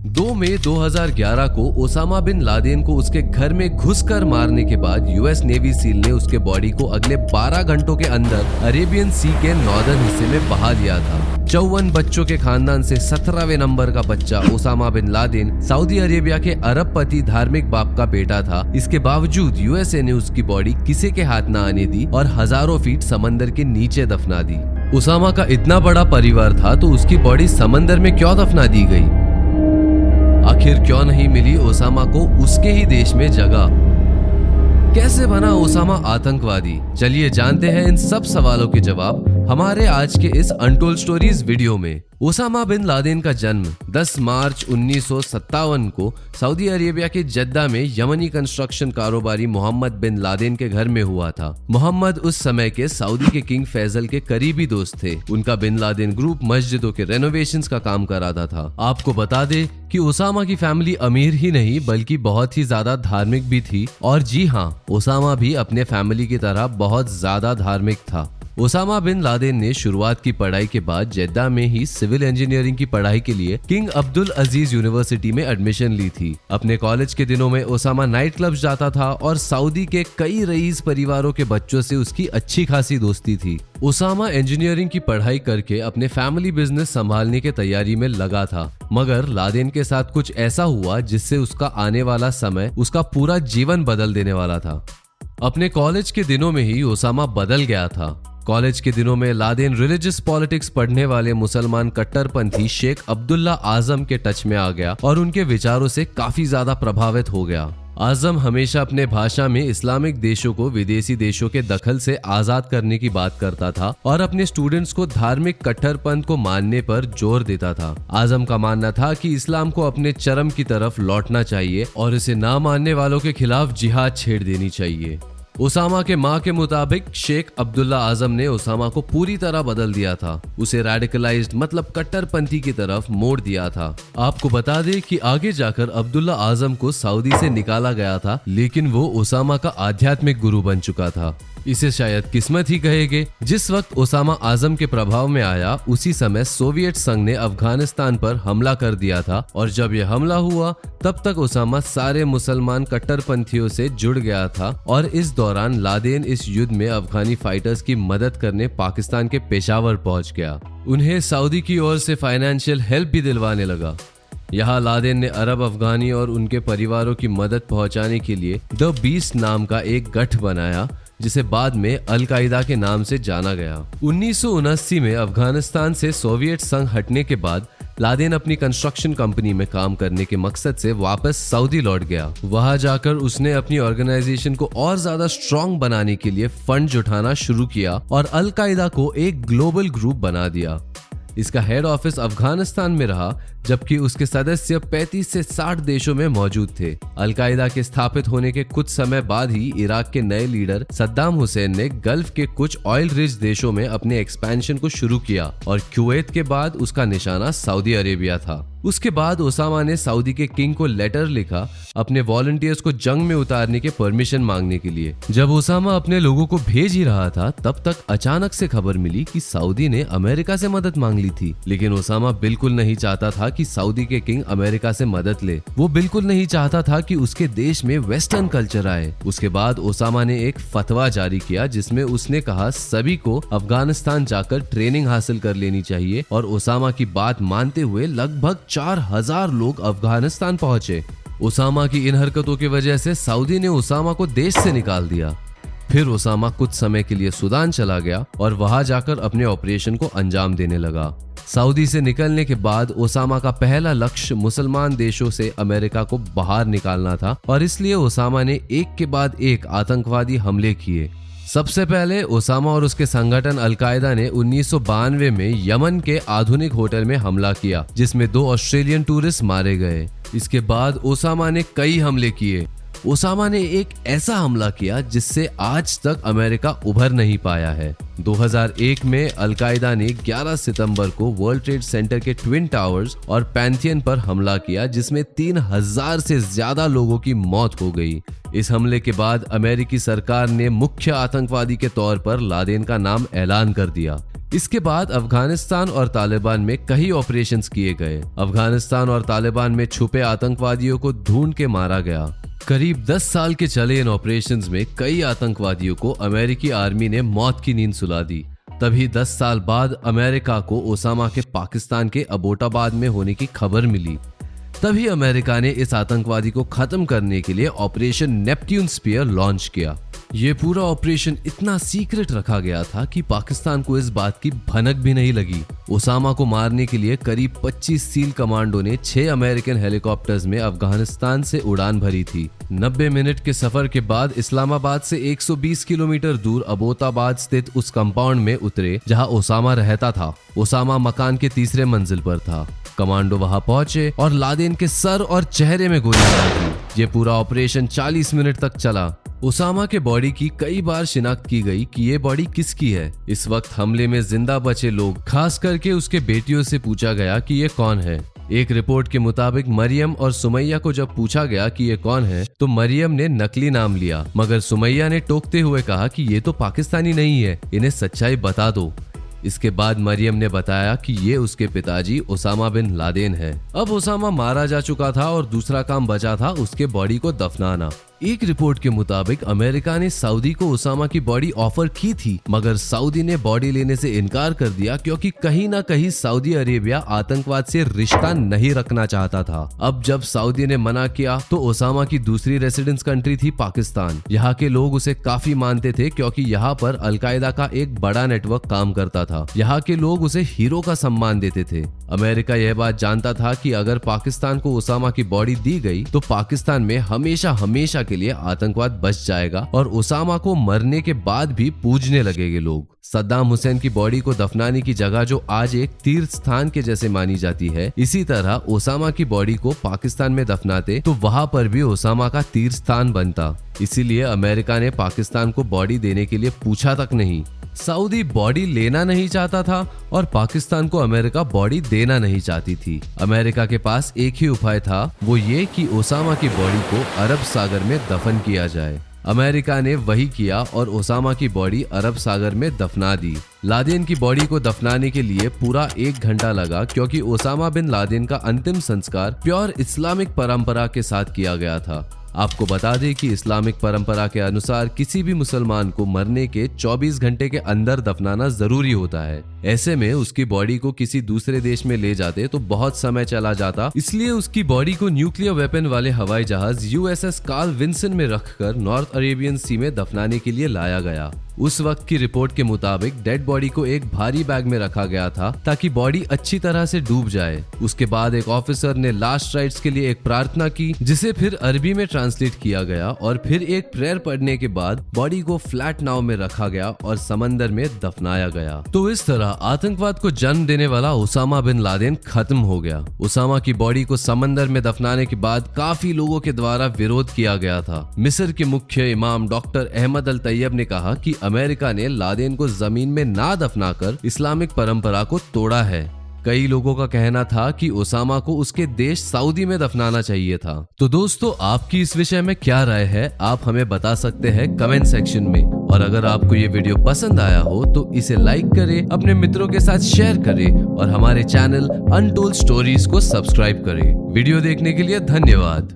2 मई 2011 को Osama bin Laden को उसके घर में घुसकर मारने के बाद यूएस नेवी सील ने उसके बॉडी को अगले 12 घंटों के अंदर अरेबियन सी के नॉर्दर्न हिस्से में बहा लिया था। 54 बच्चों के खानदान से 17वें नंबर का बच्चा Osama bin Laden Saudi Arabia के अरबपति धार्मिक बाप का बेटा था। इसके बावजूद यूएसए ने उसकी बॉडी किसी के हाथ न आने दी और हजारों फीट समंदर के नीचे दफना दी। ओसामा का इतना बड़ा परिवार था तो उसकी बॉडी समंदर में क्यों दफना दी गई? आखिर क्यों नहीं मिली ओसामा को उसके ही देश में जगह? कैसे बना ओसामा आतंकवादी? चलिए जानते हैं इन सब सवालों के जवाब हमारे आज के इस अनटोल्ड स्टोरीज वीडियो में। ओसामा बिन लादेन का जन्म 10 मार्च 1957 को सऊदी अरेबिया के जद्दा में यमनी कंस्ट्रक्शन कारोबारी मोहम्मद बिन लादेन के घर में हुआ था। मोहम्मद उस समय के सऊदी के किंग फैजल के करीबी दोस्त थे। उनका बिन लादेन ग्रुप मस्जिदों के रेनोवेशंस का काम कराता था। आपको बता दे कि ओसामा की फैमिली अमीर ही नहीं बल्कि बहुत ही ज्यादा धार्मिक भी थी। और जी हाँ, ओसामा भी अपने फैमिली की तरह बहुत ज्यादा धार्मिक था। ओसामा बिन लादेन ने शुरुआत की पढ़ाई के बाद जेद्दा में ही सिविल इंजीनियरिंग की पढ़ाई के लिए किंग अब्दुल अजीज यूनिवर्सिटी में एडमिशन ली थी। अपने कॉलेज के दिनों में ओसामा नाइट क्लब जाता था और सऊदी के कई रईस परिवारों के बच्चों से उसकी अच्छी खासी दोस्ती थी। ओसामा इंजीनियरिंग की पढ़ाई करके अपने फैमिली बिजनेस संभालने की तैयारी में लगा था, मगर लादेन के साथ कुछ ऐसा हुआ जिससे उसका आने वाला समय उसका पूरा जीवन बदल देने वाला था। अपने कॉलेज के दिनों में ही ओसामा बदल गया था। कॉलेज के दिनों में लादेन रिलीजियस पॉलिटिक्स पढ़ने वाले मुसलमान कट्टरपंथी शेख अब्दुल्ला आजम के टच में आ गया और उनके विचारों से काफी ज्यादा प्रभावित हो गया। आजम हमेशा अपने भाषा में इस्लामिक देशों को विदेशी देशों के दखल से आजाद करने की बात करता था और अपने स्टूडेंट्स को धार्मिक कट्टरपंथ को मानने पर जोर देता था। आजम का मानना था कि इस्लाम को अपने चरम की तरफ लौटना चाहिए और इसे ना मानने वालों के खिलाफ जिहाद छेड़ देनी चाहिए। ओसामा के मां के मुताबिक शेख अब्दुल्ला आजम ने ओसामा को पूरी तरह बदल दिया था। उसे रेडिकलाइज्ड मतलब कट्टरपंथी की तरफ मोड़ दिया था। आपको बता दें कि आगे जाकर अब्दुल्ला आजम को सऊदी से निकाला गया था, लेकिन वो ओसामा का आध्यात्मिक गुरु बन चुका था। इसे शायद किस्मत ही कहेंगे। जिस वक्त ओसामा आजम के प्रभाव में आया उसी समय सोवियत संघ ने अफगानिस्तान पर हमला कर दिया था और जब यह हमला हुआ तब तक ओसामा सारे मुसलमान कट्टरपंथियों से जुड़ गया था और इस दौरान लादेन इस युद्ध में अफगानी फाइटर्स की मदद करने पाकिस्तान के पेशावर पहुंच गया। उन्हें सऊदी की ओर से फाइनेंशियल हेल्प भी दिलवाने लगा। यहाँ लादेन ने अरब अफगानी और उनके परिवारों की मदद पहुंचाने के लिए द बीस्ट नाम का एक गठ बनाया जिसे बाद में अल-कायदा के नाम से जाना गया। 1979 में अफगानिस्तान से सोवियत संघ हटने के बाद लादेन अपनी कंस्ट्रक्शन कंपनी में काम करने के मकसद से वापस सऊदी लौट गया। वहां जाकर उसने अपनी ऑर्गेनाइजेशन को और ज्यादा स्ट्रॉन्ग बनाने के लिए फंड जुटाना शुरू किया और अल-कायदा को एक ग्लोबल ग्रुप बना दिया। इसका हेड ऑफिस अफगानिस्तान में रहा, जबकि उसके सदस्य 35 से 60 देशों में मौजूद थे। अल-कायदा के स्थापित होने के कुछ समय बाद ही इराक के नए लीडर सद्दाम हुसैन ने गल्फ के कुछ ऑयल रिच देशों में अपने एक्सपेंशन को शुरू किया और कुवैत के बाद उसका निशाना सऊदी अरेबिया था। उसके बाद ओसामा ने सऊदी के किंग को लेटर लिखा अपने वॉलंटियर्स को जंग में उतारने के परमिशन मांगने के लिए। जब ओसामा अपने लोगों को भेज ही रहा था तब तक अचानक से खबर मिली कि सऊदी ने अमेरिका से मदद मांग ली थी। लेकिन ओसामा बिल्कुल नहीं चाहता था कि सऊदी के किंग अमेरिका से मदद ले। वो बिल्कुल नहीं चाहता था कि उसके देश में वेस्टर्न कल्चर आए। उसके बाद ओसामा ने एक फतवा जारी किया जिसमें उसने कहा सभी को अफगानिस्तान जाकर ट्रेनिंग हासिल कर लेनी चाहिए और ओसामा की बात मानते हुए लगभग 4000 लोग अफगानिस्तान पहुंचे। ओसामा की इन हरकतों की वजह से सऊदी ने ओसामा को देश से निकाल दिया। फिर ओसामा कुछ समय के लिए सूडान चला गया और वहां जाकर अपने ऑपरेशन को अंजाम देने लगा। सऊदी से निकलने के बाद ओसामा का पहला लक्ष्य मुसलमान देशों से अमेरिका को बाहर निकालना था और इसलिए ओसामा ने एक के बाद एक आतंकवादी हमले किए। सबसे पहले ओसामा और उसके संगठन अल-कायदा ने 1992 में यमन के आधुनिक होटल में हमला किया जिसमें 2 ऑस्ट्रेलियन टूरिस्ट मारे गए। इसके बाद ओसामा ने कई हमले किए। ओसामा ने एक ऐसा हमला किया जिससे आज तक अमेरिका उभर नहीं पाया है। 2001 में अल-कायदा ने 11 सितंबर को वर्ल्ड ट्रेड सेंटर के ट्विन टावर्स और पैंथियन पर हमला किया जिसमें 3000 से ज्यादा लोगों की मौत हो गई। इस हमले के बाद अमेरिकी सरकार ने मुख्य आतंकवादी के तौर पर लादेन का नाम ऐलान कर दिया। इसके बाद अफगानिस्तान और तालिबान में कई ऑपरेशंस किए गए। अफगानिस्तान और तालिबान में छुपे आतंकवादियों को ढूंढ के मारा गया। करीब 10 साल के चले इन ऑपरेशंस में कई आतंकवादियों को अमेरिकी आर्मी ने मौत की नींद सुला दी। तभी 10 साल बाद अमेरिका को ओसामा के पाकिस्तान के अबोटाबाद में होने की खबर मिली। तभी अमेरिका ने इस आतंकवादी को खत्म करने के लिए ऑपरेशन नेपट्यून स्पीयर लॉन्च किया। ये पूरा ऑपरेशन इतना सीक्रेट रखा गया था कि पाकिस्तान को इस बात की भनक भी नहीं लगी। ओसामा को मारने के लिए करीब 25 सील कमांडो ने 6 अमेरिकन हेलीकॉप्टर्स में अफगानिस्तान से उड़ान भरी थी। 90 मिनट के सफर के बाद इस्लामाबाद से 120 किलोमीटर दूर अबोटाबाद स्थित उस कंपाउंड में उतरे जहां ओसामा रहता था। ओसामा मकान के तीसरे मंजिल पर था। कमांडो वहां पहुंचे और लादेन के सर और चेहरे में गोली मार दी। ये पूरा ऑपरेशन 40 मिनट तक चला। ओसामा के बॉडी की कई बार शिनाख्त की गई कि ये बॉडी किसकी है। इस वक्त हमले में जिंदा बचे लोग, खास करके उसके बेटियों से पूछा गया कि ये कौन है। एक रिपोर्ट के मुताबिक मरियम और सुमैया को जब पूछा गया कि ये कौन है तो मरियम ने नकली नाम लिया, मगर सुमैया ने टोकते हुए कहा कि ये तो पाकिस्तानी नहीं है, इन्हें सच्चाई बता दो। इसके बाद मरियम ने बताया कि ये उसके पिताजी ओसामा बिन लादेन है। अब ओसामा मारा जा चुका था और दूसरा काम बचा था उसके बॉडी को दफनाना। एक रिपोर्ट के मुताबिक अमेरिका ने सऊदी को ओसामा की बॉडी ऑफर की थी, मगर सऊदी ने बॉडी लेने से इनकार कर दिया क्योंकि कहीं ना कहीं सऊदी अरेबिया आतंकवाद से रिश्ता नहीं रखना चाहता था। अब जब सऊदी ने मना किया तो ओसामा की दूसरी रेसिडेंस कंट्री थी पाकिस्तान। यहाँ के लोग उसे काफी मानते थे क्योंकि यहाँ पर अलकायदा का एक बड़ा नेटवर्क काम करता था। यहाँ के लोग उसे हीरो का सम्मान देते थे। अमेरिका यह बात जानता था कि अगर पाकिस्तान को ओसामा की बॉडी दी गई तो पाकिस्तान में हमेशा हमेशा के लिए आतंकवाद बच जाएगा और ओसामा को मरने के बाद भी पूजने लगेंगे लोग। सद्दाम हुसैन की बॉडी को दफनाने की जगह जो आज एक तीर्थ स्थान के जैसे मानी जाती है, इसी तरह ओसामा की बॉडी को पाकिस्तान में दफनाते तो वहां पर भी ओसामा का तीर्थ स्थान बनता। इसीलिए अमेरिका ने पाकिस्तान को बॉडी देने के लिए पूछा तक नहीं। सऊदी बॉडी लेना नहीं चाहता था और पाकिस्तान को अमेरिका बॉडी देना नहीं चाहती थी। अमेरिका के पास एक ही उपाय था, वो ये कि ओसामा की बॉडी को अरब सागर में दफन किया जाए। अमेरिका ने वही किया और ओसामा की बॉडी अरब सागर में दफना दी। लादेन की बॉडी को दफनाने के लिए पूरा 1 घंटा लगा क्योंकि ओसामा बिन लादेन का अंतिम संस्कार प्योर इस्लामिक परंपरा के साथ किया गया था। आपको बता दें कि इस्लामिक परंपरा के अनुसार किसी भी मुसलमान को मरने के 24 घंटे के अंदर दफनाना जरूरी होता है। ऐसे में उसकी बॉडी को किसी दूसरे देश में ले जाते तो बहुत समय चला जाता, इसलिए उसकी बॉडी को न्यूक्लियर वेपन वाले हवाई जहाज USS कार्ल विंसन में रखकर नॉर्थ अरेबियन सी में दफनाने के लिए लाया गया। उस वक्त की रिपोर्ट के मुताबिक डेड बॉडी को एक भारी बैग में रखा गया था ताकि बॉडी अच्छी तरह से डूब जाए। उसके बाद एक ऑफिसर ने लास्ट राइट्स के लिए एक प्रार्थना की, जिसे फिर अरबी में ट्रांसलेट किया गया और फिर एक प्रेयर पढ़ने के बाद बॉडी को फ्लैट नाव में रखा गया और समंदर में दफनाया गया। तो इस तरह आतंकवाद को जन्म देने वाला ओसामा बिन लादेन खत्म हो गया। ओसामा की बॉडी को समंदर में दफनाने के बाद काफी लोगों के द्वारा विरोध किया गया था। मिस्र के मुख्य इमाम डॉक्टर अहमद अल तैयब ने कहा कि अमेरिका ने लादेन को जमीन में ना दफनाकर इस्लामिक परंपरा को तोड़ा है। कई लोगों का कहना था कि ओसामा को उसके देश सऊदी में दफनाना चाहिए था। तो दोस्तों, आपकी इस विषय में क्या राय है, आप हमें बता सकते हैं कमेंट सेक्शन में। और अगर आपको ये वीडियो पसंद आया हो तो इसे लाइक करें, अपने मित्रों के साथ शेयर करें और हमारे चैनल अनटोल्ड स्टोरीज को सब्सक्राइब करें। वीडियो देखने के लिए धन्यवाद।